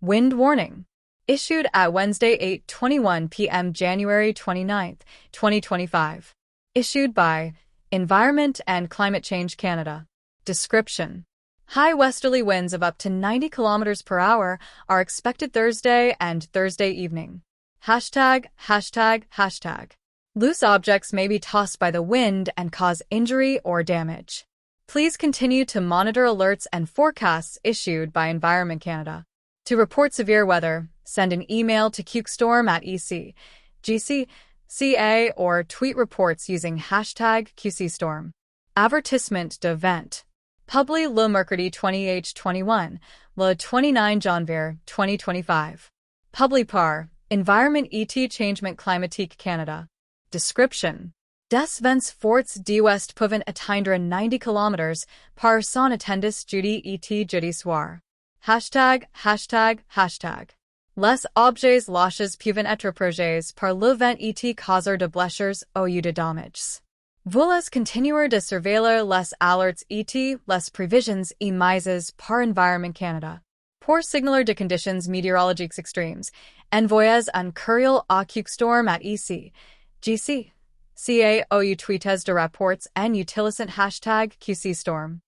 Wind warning. Issued at Wednesday 8:21 p.m. January 29, 2025. Issued by Environment and Climate Change Canada. Description. High westerly winds of up to 90 kilometers per hour are expected Thursday and Thursday evening. Hashtag. Loose objects may be tossed by the wind and cause injury or damage. Please continue to monitor alerts and forecasts issued by Environment Canada. To report severe weather, send an email to qstorm@ec.gc.ca or tweet reports using hashtag QCStorm. Avertissement d'event. Publié le mercredi 20h21, le 29 janvier 2025. Publié par Environnement et Changement climatique Canada. Description. Des vents forts d'ouest peuvent atteindre 90 km par sont attendus jeudi et jeudi soir. Hashtag. Les objets lâches peuvent être projetés par le vent et causer de blessures ou de dommages. Veuillez continuer de surveiller les alertes et les prévisions émises par Environnement Canada. Pour signaler de conditions météorologiques extrêmes, envoyez un courriel à qstorm@ec.gc.ca ou tweetez de rapports en utilisant hashtag QCStorm.